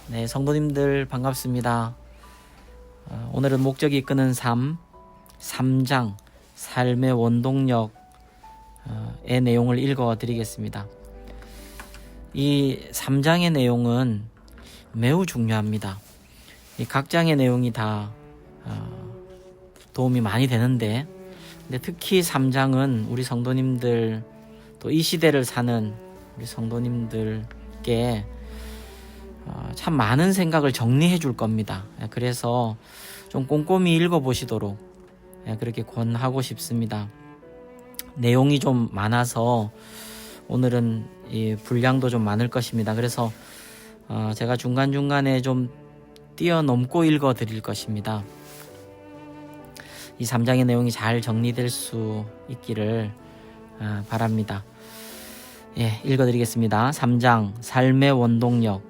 네, 성도님들 반갑습니다. 오늘은 목적이 이끄는 삶 3장 삶의 원동력의 내용을 읽어 드리겠습니다. 이 3장의 내용은 매우 중요합니다. 이 각 장의 내용이 다 도움이 많이 되는데, 근데 특히 3장은 우리 성도님들, 또 이 시대를 사는 우리 성도님들께 참 많은 생각을 정리해 줄 겁니다. 그래서 좀 꼼꼼히 읽어 보시도록 그렇게 권하고 싶습니다. 내용이 좀 많아서 오늘은 이 분량도 좀 많을 것입니다. 그래서 제가 중간중간에 좀 뛰어넘고 읽어 드릴 것입니다. 이 3장의 내용이 잘 정리될 수 있기를 바랍니다. 읽어 드리겠습니다. 3장 삶의 원동력,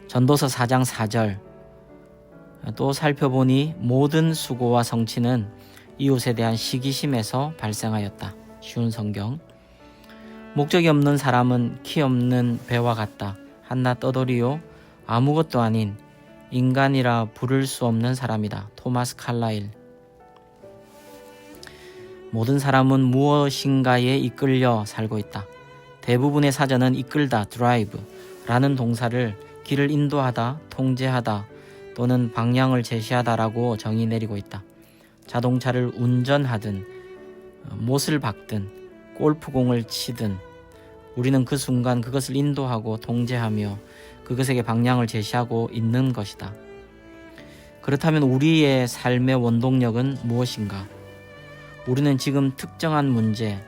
전도서 4장 4절. 또 살펴보니 모든 수고와 성취는 이웃에 대한 시기심에서 발생하였다. 쉬운 성경. 목적이 없는 사람은 키 없는 배와 같다. 한낱 떠돌이요 아무것도 아닌 인간이라 부를 수 없는 사람이다. 토마스 칼라일. 모든 사람은 무엇인가에 이끌려 살고 있다. 대부분의 사전은 이끌다, 드라이브 라는 동사를 길을 인도하다, 통제하다 또는 방향을 제시하다라고 정의 내리고 있다. 자동차를 운전하든 못을 박든 골프공을 치든 우리는 그 순간 그것을 인도하고 통제하며 그것에게 방향을 제시하고 있는 것이다. 그렇다면 우리의 삶의 원동력은 무엇인가? 우리는 지금 특정한 문제,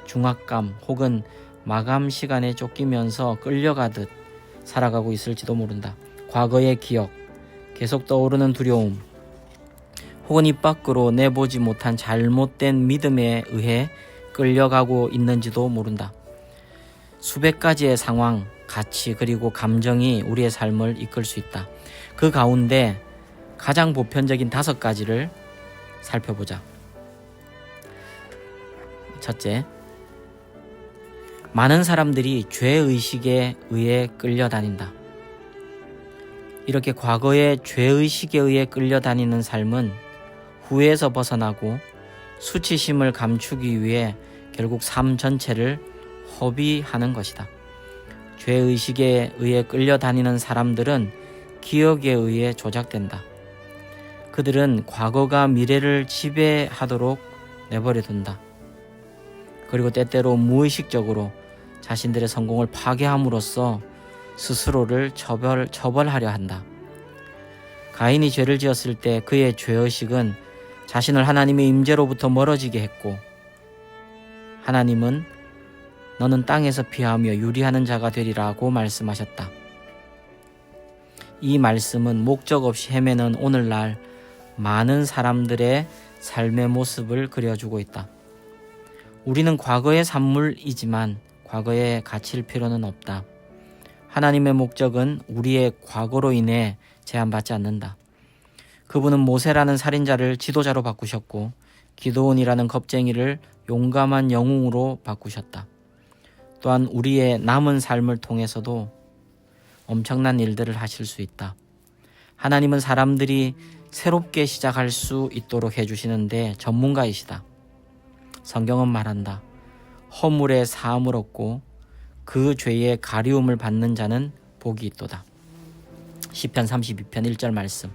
중압감 혹은 마감 시간에 쫓기면서 끌려가듯 살아가고 있을지도 모른다. 과거의 기억, 계속 떠오르는 두려움, 혹은 입 밖으로 내보지 못한 잘못된 믿음에 의해 끌려가고 있는지도 모른다. 수백 가지의 상황, 가치, 그리고 감정이 우리의 삶을 이끌 수 있다. 그 가운데 가장 보편적인 5가지를 살펴보자. 첫째, 많은 사람들이 죄의식에 의해 끌려다닌다. 이렇게 과거의 죄의식에 의해 끌려다니는 삶은 후회에서 벗어나고 수치심을 감추기 위해 결국 삶 전체를 허비하는 것이다. 죄의식에 의해 끌려다니는 사람들은 기억에 의해 조작된다. 그들은 과거가 미래를 지배하도록 내버려둔다. 그리고 때때로 무의식적으로 자신들의 성공을 파괴함으로써 스스로를 처벌하려 한다. 가인이 죄를 지었을 때 그의 죄의식은 자신을 하나님의 임재로부터 멀어지게 했고, 하나님은 너는 땅에서 피하며 유리하는 자가 되리라고 말씀하셨다. 이 말씀은 목적 없이 헤매는 오늘날 많은 사람들의 삶의 모습을 그려주고 있다. 우리는 과거의 산물이지만 과거에 갇힐 필요는 없다. 하나님의 목적은 우리의 과거로 인해 제한받지 않는다. 그분은 모세라는 살인자를 지도자로 바꾸셨고 기드온이라는 겁쟁이를 용감한 영웅으로 바꾸셨다. 또한 우리의 남은 삶을 통해서도 엄청난 일들을 하실 수 있다. 하나님은 사람들이 새롭게 시작할 수 있도록 해주시는데 전문가이시다. 성경은 말한다. 허물의 사함을 얻고 그 죄의 가리움을 받는 자는 복이 있도다. 시편 32편 1절 말씀.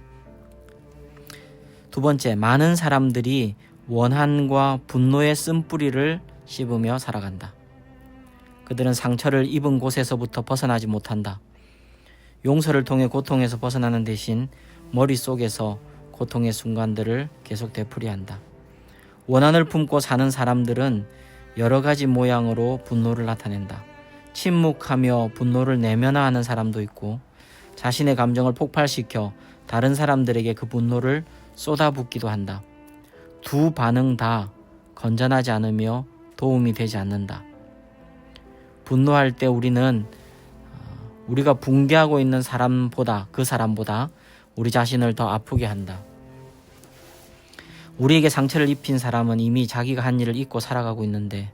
두 번째, 많은 사람들이 원한과 분노의 쓴뿌리를 씹으며 살아간다. 그들은 상처를 입은 곳에서부터 벗어나지 못한다. 용서를 통해 고통에서 벗어나는 대신 머릿속에서 고통의 순간들을 계속 되풀이한다. 원한을 품고 사는 사람들은 여러 가지 모양으로 분노를 나타낸다. 침묵하며 분노를 내면화하는 사람도 있고 자신의 감정을 폭발시켜 다른 사람들에게 그 분노를 쏟아붓기도 한다. 두 반응 다 건전하지 않으며 도움이 되지 않는다. 분노할 때 우리는 우리가 붕괴하고 있는 그 사람보다 우리 자신을 더 아프게 한다. 우리에게 상처를 입힌 사람은 이미 자기가 한 일을 잊고 살아가고 있는데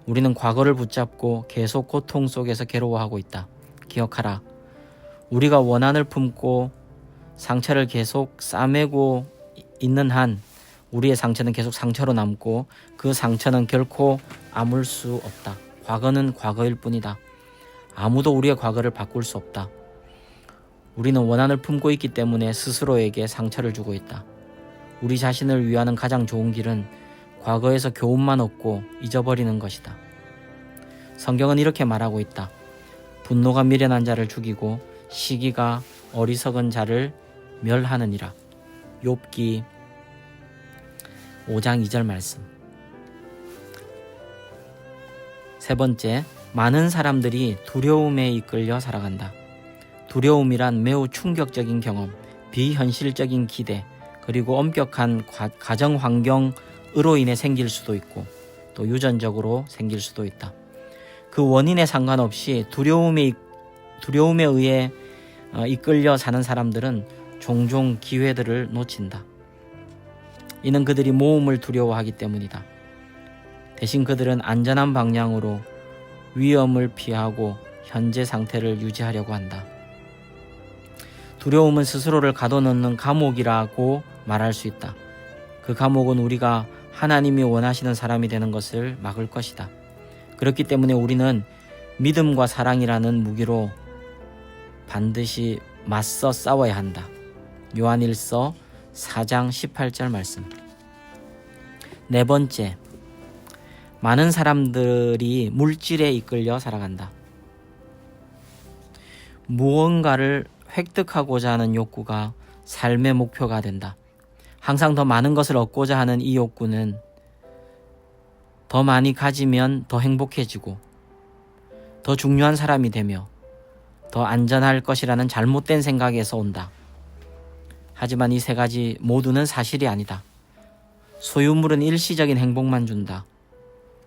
우리는 과거를 붙잡고 계속 고통 속에서 괴로워하고 있다. 기억하라. 우리가 원한을 품고 상처를 계속 싸매고 있는 한 우리의 상처는 계속 상처로 남고 그 상처는 결코 아물 수 없다. 과거는 과거일 뿐이다. 아무도 우리의 과거를 바꿀 수 없다. 우리는 원한을 품고 있기 때문에 스스로에게 상처를 주고 있다. 우리 자신을 위하는 가장 좋은 길은 과거에서 교훈만 얻고 잊어버리는 것이다. 성경은 이렇게 말하고 있다. 분노가 미련한 자를 죽이고 시기가 어리석은 자를 멸하느니라. 욥기 5장 2절 말씀. 세 번째, 많은 사람들이 두려움에 이끌려 살아간다. 두려움이란 매우 충격적인 경험, 비현실적인 기대, 그리고 엄격한 가정 환경으로 인해 생길 수도 있고 또 유전적으로 생길 수도 있다. 그 원인에 상관없이 두려움에 의해 이끌려 사는 사람들은 종종 기회들을 놓친다. 이는 그들이 모험을 두려워하기 때문이다. 대신 그들은 안전한 방향으로 위험을 피하고 현재 상태를 유지하려고 한다. 두려움은 스스로를 가둬놓는 감옥이라고 말할 수 있다. 그 감옥은 우리가 하나님이 원하시는 사람이 되는 것을 막을 것이다. 그렇기 때문에 우리는 믿음과 사랑이라는 무기로 반드시 맞서 싸워야 한다. 요한일서 4장 18절 말씀. 네 번째, 많은 사람들이 물질에 이끌려 살아간다. 무언가를 획득하고자 하는 욕구가 삶의 목표가 된다. 항상 더 많은 것을 얻고자 하는 이 욕구는 더 많이 가지면 더 행복해지고 더 중요한 사람이 되며 더 안전할 것이라는 잘못된 생각에서 온다. 하지만 이 세 가지 모두는 사실이 아니다. 소유물은 일시적인 행복만 준다.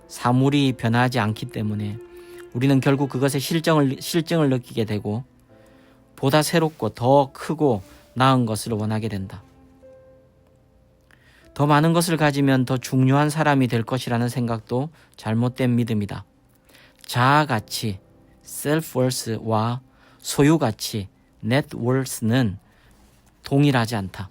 사물이 변하지 않기 때문에 우리는 결국 그것의 실증을 느끼게 되고 보다 새롭고 더 크고 나은 것을 원하게 된다. 더 많은 것을 가지면 더 중요한 사람이 될 것이라는 생각도 잘못된 믿음이다. 자아가치, self-worth와 소유가치, net-worth는 동일하지 않다.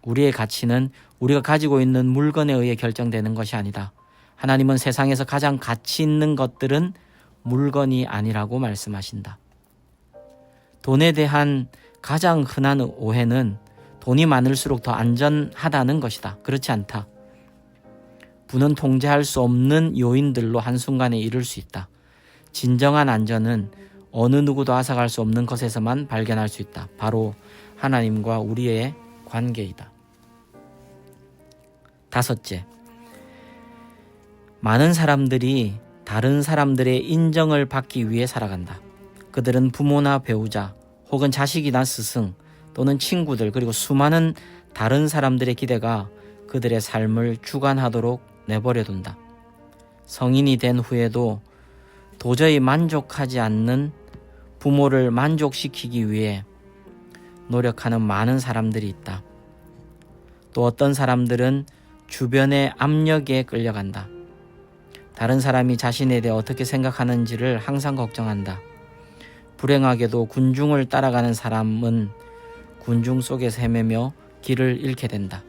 우리의 가치는 우리가 가지고 있는 물건에 의해 결정되는 것이 아니다. 하나님은 세상에서 가장 가치 있는 것들은 물건이 아니라고 말씀하신다. 돈에 대한 가장 흔한 오해는 돈이 많을수록 더 안전하다는 것이다. 그렇지 않다. 부는 통제할 수 없는 요인들로 한순간에 이룰 수 있다. 진정한 안전은 어느 누구도 앗아갈 수 없는 것에서만 발견할 수 있다. 바로 하나님과 우리의 관계이다. 다섯째, 많은 사람들이 다른 사람들의 인정을 받기 위해 살아간다. 그들은 부모나 배우자 혹은 자식이나 스승 또는 친구들 그리고 수많은 다른 사람들의 기대가 그들의 삶을 주관하도록 내버려둔다. 성인이 된 후에도 도저히 만족하지 않는 부모를 만족시키기 위해 노력하는 많은 사람들이 있다. 또 어떤 사람들은 주변의 압력에 끌려간다. 다른 사람이 자신에 대해 어떻게 생각하는지를 항상 걱정한다. 불행하게도 군중을 따라가는 사람은 군중 속에서 헤매며 길을 잃게 된다.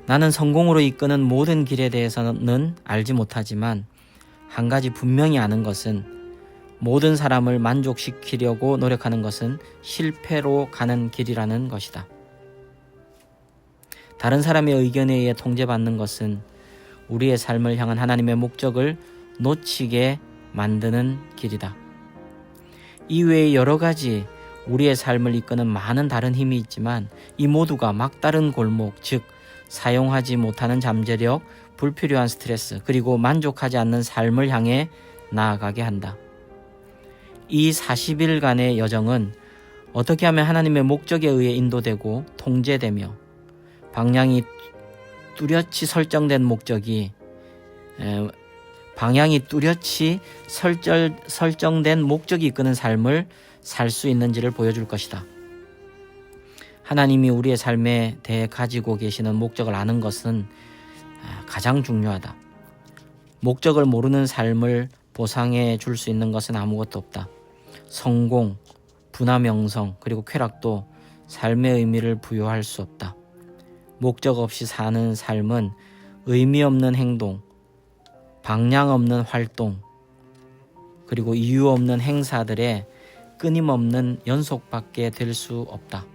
나는 성공으로 이끄는 모든 길에 대해서는 알지 못하지만 한 가지 분명히 아는 것은 모든 사람을 만족시키려고 노력하는 것은 실패로 가는 길이라는 것이다. 다른 사람의 의견에 의해 통제받는 것은 우리의 삶을 향한 하나님의 목적을 놓치게 만드는 길이다. 이외에 여러 가지 우리의 삶을 이끄는 많은 다른 힘이 있지만 이 모두가 막다른 골목, 즉 사용하지 못하는 잠재력, 불필요한 스트레스, 그리고 만족하지 않는 삶을 향해 나아가게 한다. 이 40일간의 여정은 어떻게 하면 하나님의 목적에 의해 인도되고 통제되며 방향이 뚜렷이 설정된 목적이 이끄는 삶을 살 수 있는지를 보여줄 것이다. 하나님이 우리의 삶에 대해 가지고 계시는 목적을 아는 것은 가장 중요하다. 목적을 모르는 삶을 보상해 줄 수 있는 것은 아무것도 없다. 성공, 부나 명성, 그리고 쾌락도 삶의 의미를 부여할 수 없다. 목적 없이 사는 삶은 의미 없는 행동, 방향 없는 활동, 그리고 이유 없는 행사들의 끊임없는 연속밖에 될 수 없다.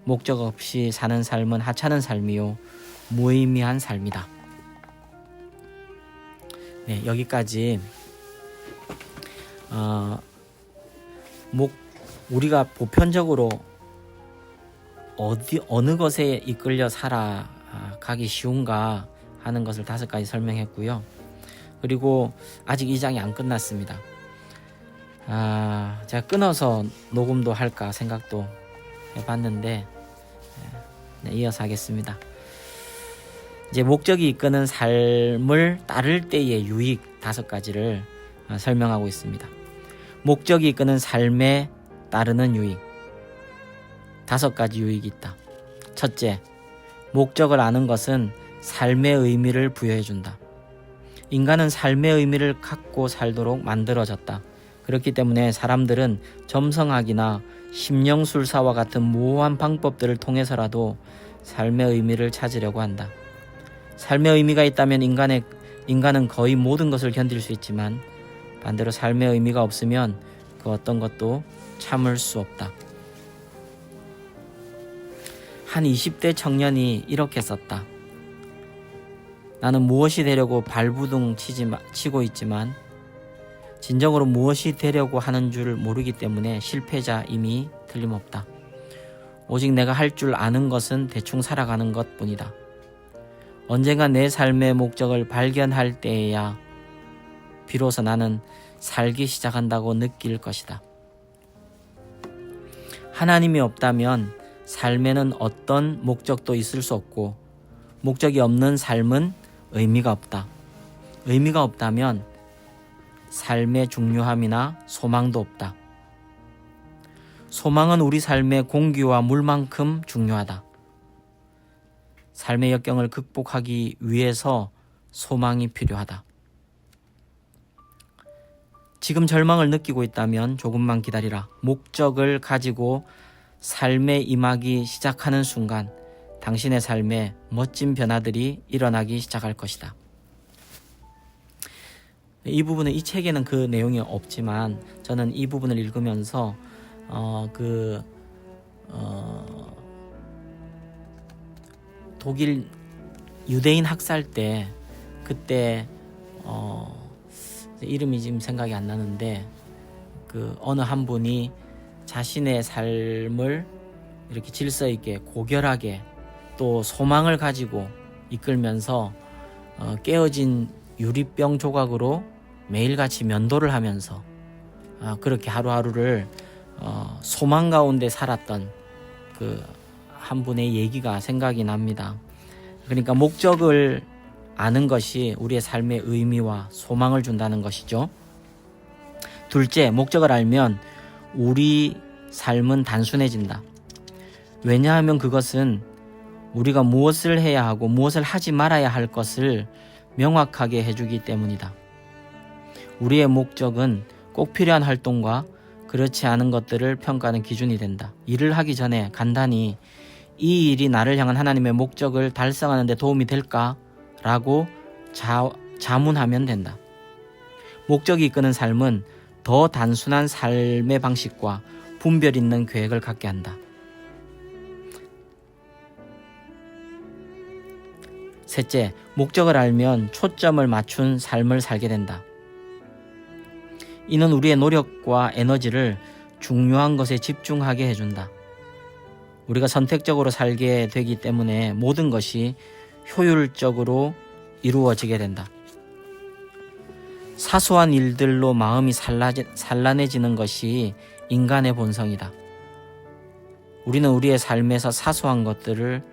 목적 없이 사는 삶은 하찮은 삶이요 무의미한 삶이다. 네, 여기까지 우리가 보편적으로 어느 것에 이끌려 살아가기 쉬운가 하는 것을 5가지 설명했고요. 그리고 아직 이 장이 안 끝났습니다. 제가 끊어서 녹음도 할까 생각도 해봤는데 이어서 하겠습니다. 이제 목적이 이끄는 삶을 따를 때의 유익 5가지를 설명하고 있습니다. 목적이 이끄는 삶에 따르는 유익 5가지 유익이 있다. 첫째, 목적을 아는 것은 삶의 의미를 부여해준다. 인간은 삶의 의미를 갖고 살도록 만들어졌다. 그렇기 때문에 사람들은 점성학이나 심령술사와 같은 모호한 방법들을 통해서라도 삶의 의미를 찾으려고 한다. 삶의 의미가 있다면 인간은 거의 모든 것을 견딜 수 있지만 반대로 삶의 의미가 없으면 그 어떤 것도 참을 수 없다. 한 20대 청년이 이렇게 썼다. 나는 무엇이 되려고 발부둥 치고 있지만 진정으로 무엇이 되려고 하는 줄 모르기 때문에 실패자임이 틀림없다. 오직 내가 할 줄 아는 것은 대충 살아가는 것뿐이다. 언젠가 내 삶의 목적을 발견할 때에야 비로소 나는 살기 시작한다고 느낄 것이다. 하나님이 없다면 삶에는 어떤 목적도 있을 수 없고 목적이 없는 삶은 의미가 없다. 의미가 없다면 삶의 중요함이나 소망도 없다. 소망은 우리 삶의 공기와 물만큼 중요하다. 삶의 역경을 극복하기 위해서 소망이 필요하다. 지금 절망을 느끼고 있다면 조금만 기다리라. 목적을 가지고 삶에 임하기 시작하는 순간 당신의 삶에 멋진 변화들이 일어나기 시작할 것이다. 이 부분은 이 책에는 그 내용이 없지만 저는 이 부분을 읽으면서 독일 유대인 학살 때 그때 이름이 지금 생각이 안 나는데 어느 한 분이 자신의 삶을 이렇게 질서 있게 고결하게 또 소망을 가지고 이끌면서 깨어진 유리병 조각으로 매일같이 면도를 하면서 그렇게 하루하루를 소망 가운데 살았던 한 분의 얘기가 생각이 납니다. 그러니까 목적을 아는 것이 우리의 삶의 의미와 소망을 준다는 것이죠. 둘째, 목적을 알면 우리 삶은 단순해진다. 왜냐하면 그것은 우리가 무엇을 해야 하고 무엇을 하지 말아야 할 것을 명확하게 해주기 때문이다. 우리의 목적은 꼭 필요한 활동과 그렇지 않은 것들을 평가하는 기준이 된다. 일을 하기 전에 간단히 이 일이 나를 향한 하나님의 목적을 달성하는 데 도움이 될까? 라고 자문하면 된다. 목적이 이끄는 삶은 더 단순한 삶의 방식과 분별 있는 계획을 갖게 한다. 셋째, 목적을 알면 초점을 맞춘 삶을 살게 된다. 이는 우리의 노력과 에너지를 중요한 것에 집중하게 해준다. 우리가 선택적으로 살게 되기 때문에 모든 것이 효율적으로 이루어지게 된다. 사소한 일들로 마음이 산란해지는 것이 인간의 본성이다. 우리는 우리의 삶에서 사소한 것들을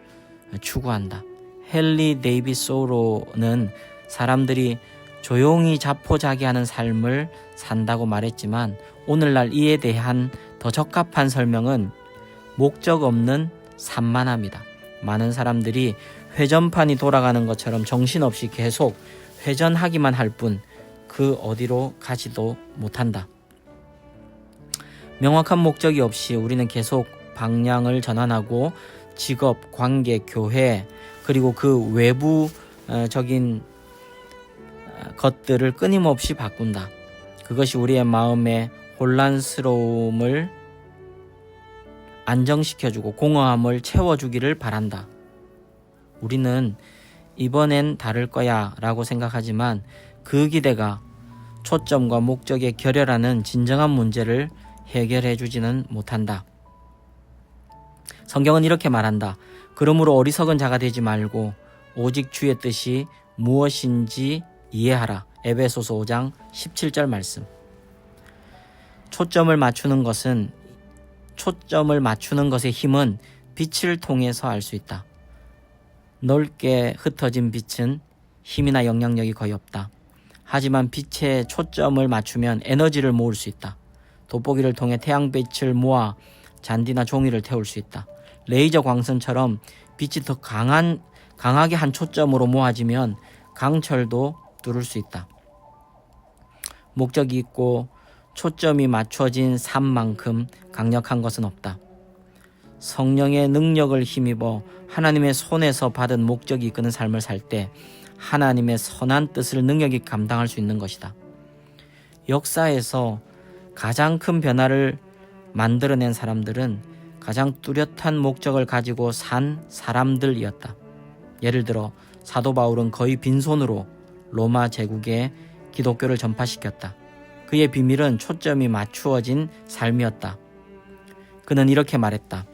추구한다. 헨리 데이빗 소로는 사람들이 조용히 자포자기하는 삶을 산다고 말했지만 오늘날 이에 대한 더 적합한 설명은 목적 없는 산만함이다. 많은 사람들이 회전판이 돌아가는 것처럼 정신없이 계속 회전하기만 할 뿐 그 어디로 가지도 못한다. 명확한 목적이 없이 우리는 계속 방향을 전환하고 직업, 관계, 교회, 그리고 그 외부적인 것들을 끊임없이 바꾼다. 그것이 우리의 마음의 혼란스러움을 안정시켜주고 공허함을 채워주기를 바란다. 우리는 이번엔 다를 거야 라고 생각하지만 그 기대가 초점과 목적에 결여라는 진정한 문제를 해결해 주지는 못한다. 성경은 이렇게 말한다. 그러므로 어리석은 자가 되지 말고 오직 주의 뜻이 무엇인지 이해하라. 에베소서 5장 17절 말씀. 초점을 맞추는 것의 힘은 빛을 통해서 알 수 있다. 넓게 흩어진 빛은 힘이나 영향력이 거의 없다. 하지만 빛에 초점을 맞추면 에너지를 모을 수 있다. 돋보기를 통해 태양빛을 모아 잔디나 종이를 태울 수 있다. 레이저 광선처럼 빛이 더 강하게 한 초점으로 모아지면 강철도 뚫을 수 있다. 목적이 있고 초점이 맞춰진 삶만큼 강력한 것은 없다. 성령의 능력을 힘입어 하나님의 손에서 받은 목적이 이끄는 삶을 살 때 하나님의 선한 뜻을 능력이 감당할 수 있는 것이다. 역사에서 가장 큰 변화를 만들어낸 사람들은 가장 뚜렷한 목적을 가지고 산 사람들이었다. 예를 들어 사도 바울은 거의 빈손으로 로마 제국에 기독교를 전파시켰다. 그의 비밀은 초점이 맞추어진 삶이었다. 그는 이렇게 말했다.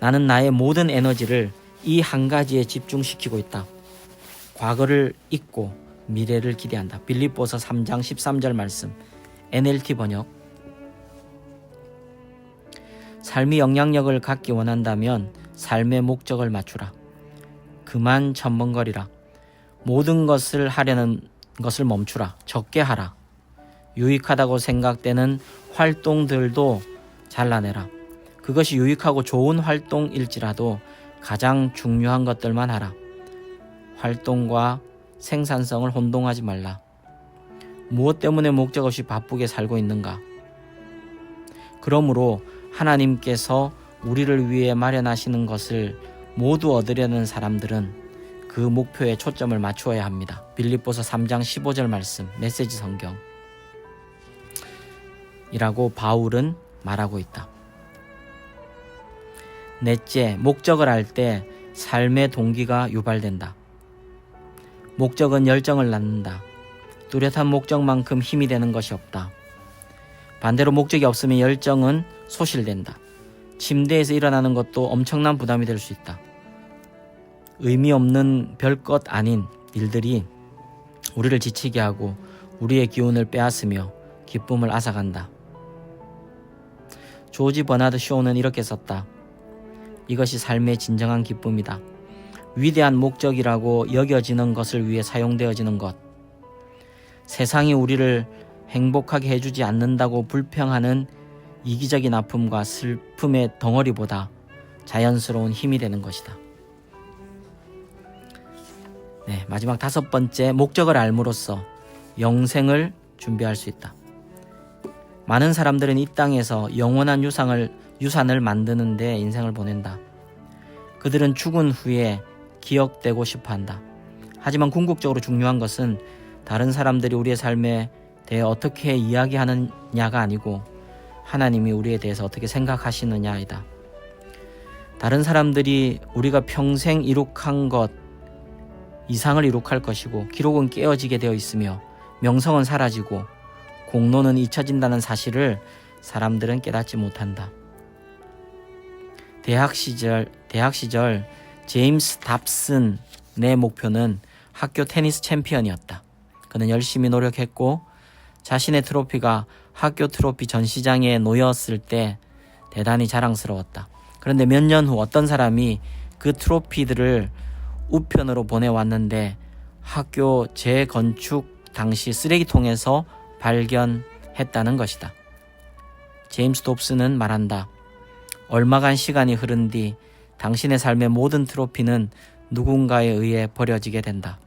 나는 나의 모든 에너지를 이 한 가지에 집중시키고 있다. 과거를 잊고 미래를 기대한다. 빌립보서 3장 13절 말씀. NLT 번역. 삶이 영향력을 갖기 원한다면 삶의 목적을 맞추라. 그만 첨벙거리라. 모든 것을 하려는 것을 멈추라. 적게 하라. 유익하다고 생각되는 활동들도 잘라내라. 그것이 유익하고 좋은 활동일지라도 가장 중요한 것들만 하라. 활동과 생산성을 혼동하지 말라. 무엇 때문에 목적 없이 바쁘게 살고 있는가? 그러므로 하나님께서 우리를 위해 마련하시는 것을 모두 얻으려는 사람들은 그 목표에 초점을 맞추어야 합니다. 빌립보서 3장 15절 말씀, 메시지 성경 이라고 바울은 말하고 있다. 넷째, 목적을 알 때 삶의 동기가 유발된다. 목적은 열정을 낳는다. 뚜렷한 목적만큼 힘이 되는 것이 없다. 반대로 목적이 없으면 열정은 소실된다. 침대에서 일어나는 것도 엄청난 부담이 될 수 있다. 의미 없는 별것 아닌 일들이 우리를 지치게 하고 우리의 기운을 빼앗으며 기쁨을 앗아간다. 조지 버나드 쇼는 이렇게 썼다. 이것이 삶의 진정한 기쁨이다. 위대한 목적이라고 여겨지는 것을 위해 사용되어지는 것. 세상이 우리를 행복하게 해주지 않는다고 불평하는 이기적인 아픔과 슬픔의 덩어리보다 자연스러운 힘이 되는 것이다. 네, 마지막 5번째, 목적을 알므로써 영생을 준비할 수 있다. 많은 사람들은 이 땅에서 영원한 유산을 만드는 데 인생을 보낸다. 그들은 죽은 후에 기억되고 싶어한다. 하지만 궁극적으로 중요한 것은 다른 사람들이 우리의 삶에 대해 어떻게 이야기하느냐가 아니고 하나님이 우리에 대해서 어떻게 생각하시느냐이다. 다른 사람들이 우리가 평생 이룩한 것 이상을 이룩할 것이고 기록은 깨어지게 되어 있으며 명성은 사라지고 공로는 잊혀진다는 사실을 사람들은 깨닫지 못한다. 대학 시절 제임스 답슨의 목표는 학교 테니스 챔피언이었다. 그는 열심히 노력했고 자신의 트로피가 학교 트로피 전시장에 놓였을 때 대단히 자랑스러웠다. 그런데 몇 년 후 어떤 사람이 그 트로피들을 우편으로 보내왔는데 학교 재건축 당시 쓰레기통에서 발견했다는 것이다. 제임스 dobson은 말한다. 얼마간 시간이 흐른 뒤 당신의 삶의 모든 트로피는 누군가에 의해 버려지게 된다.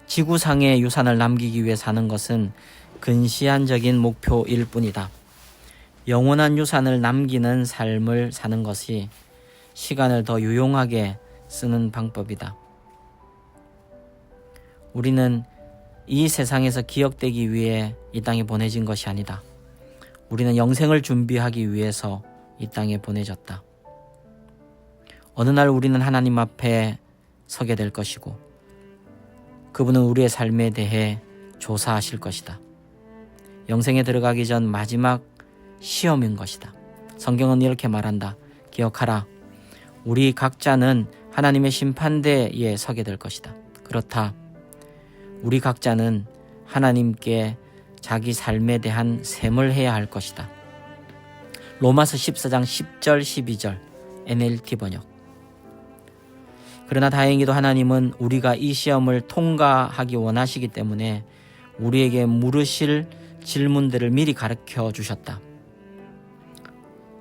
지구상의 유산을 남기기 위해 사는 것은 근시안적인 목표일 뿐이다. 영원한 유산을 남기는 삶을 사는 것이 시간을 더 유용하게 쓰는 방법이다. 우리는 이 세상에서 기억되기 위해 이 땅에 보내진 것이 아니다. 우리는 영생을 준비하기 위해서 이 땅에 보내졌다. 어느 날 우리는 하나님 앞에 서게 될 것이고 그분은 우리의 삶에 대해 조사하실 것이다. 영생에 들어가기 전 마지막 시험인 것이다. 성경은 이렇게 말한다. 기억하라. 우리 각자는 하나님의 심판대에 서게 될 것이다. 그렇다. 우리 각자는 하나님께 자기 삶에 대한 셈을 해야 할 것이다. 로마서 14장 10절 12절 NLT 번역. 그러나 다행히도 하나님은 우리가 이 시험을 통과하기 원하시기 때문에 우리에게 물으실 질문들을 미리 가르쳐 주셨다.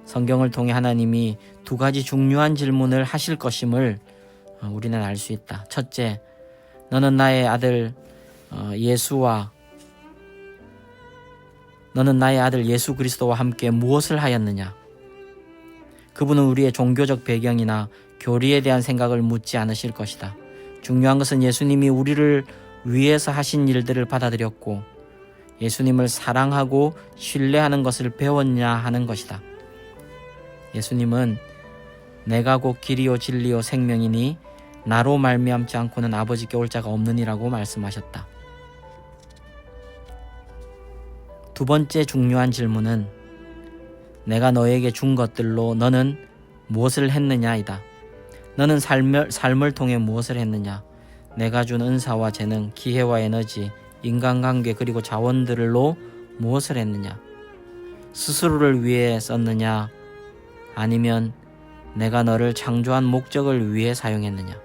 성경을 통해 하나님이 두 가지 중요한 질문을 하실 것임을 우리는 알 수 있다. 첫째, 너는 나의 아들 예수 그리스도와 함께 무엇을 하였느냐? 그분은 우리의 종교적 배경이나 교리에 대한 생각을 묻지 않으실 것이다. 중요한 것은 예수님이 우리를 위해서 하신 일들을 받아들였고 예수님을 사랑하고 신뢰하는 것을 배웠냐 하는 것이다. 예수님은 내가 곧 길이요 진리요 생명이니 나로 말미암지 않고는 아버지께 올 자가 없느니라고 말씀하셨다. 두 번째 중요한 질문은 내가 너에게 준 것들로 너는 무엇을 했느냐이다. 너는 삶을 통해 무엇을 했느냐? 내가 준 은사와 재능, 기회와 에너지, 인간관계 그리고 자원들로 무엇을 했느냐? 스스로를 위해 썼느냐? 아니면 내가 너를 창조한 목적을 위해 사용했느냐?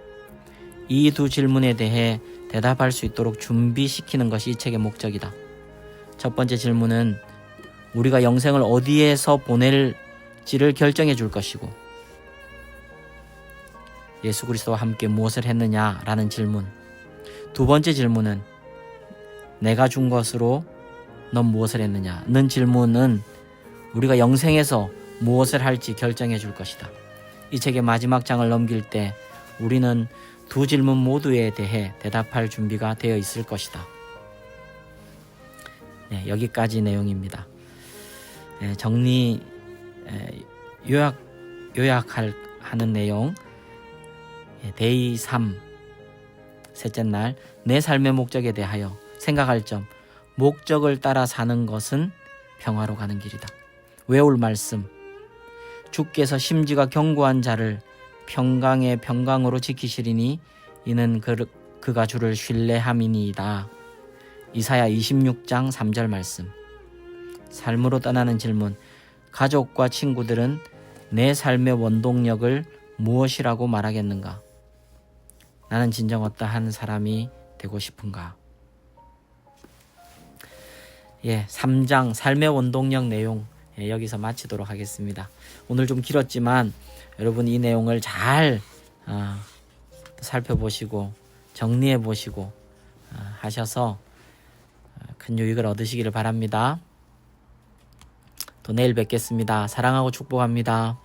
이 두 질문에 대해 대답할 수 있도록 준비시키는 것이 이 책의 목적이다. 첫 번째 질문은 우리가 영생을 어디에서 보낼지를 결정해 줄 것이고 예수 그리스도와 함께 무엇을 했느냐라는 질문. 두 번째 질문은 내가 준 것으로 넌 무엇을 했느냐는 질문은 우리가 영생에서 무엇을 할지 결정해 줄 것이다. 이 책의 마지막 장을 넘길 때 우리는 두 질문 모두에 대해 대답할 준비가 되어 있을 것이다. 네, 여기까지 내용입니다. 요약하는 내용. 데이 3 셋째 날, 내 삶의 목적에 대하여 생각할 점. 목적을 따라 사는 것은 평화로 가는 길이다. 외울 말씀. 주께서 심지가 견고한 자를 평강의 평강으로 지키시리니 이는 그가 주를 신뢰함이니이다. 이사야 26장 3절 말씀. 삶으로 떠나는 질문. 가족과 친구들은 내 삶의 원동력을 무엇이라고 말하겠는가? 나는 진정 어떠한 사람이 되고 싶은가? 3장 삶의 원동력 내용 여기서 마치도록 하겠습니다. 오늘 좀 길었지만 여러분 이 내용을 잘 살펴보시고 정리해 보시고 하셔서 큰 유익을 얻으시기를 바랍니다. 또 내일 뵙겠습니다. 사랑하고 축복합니다.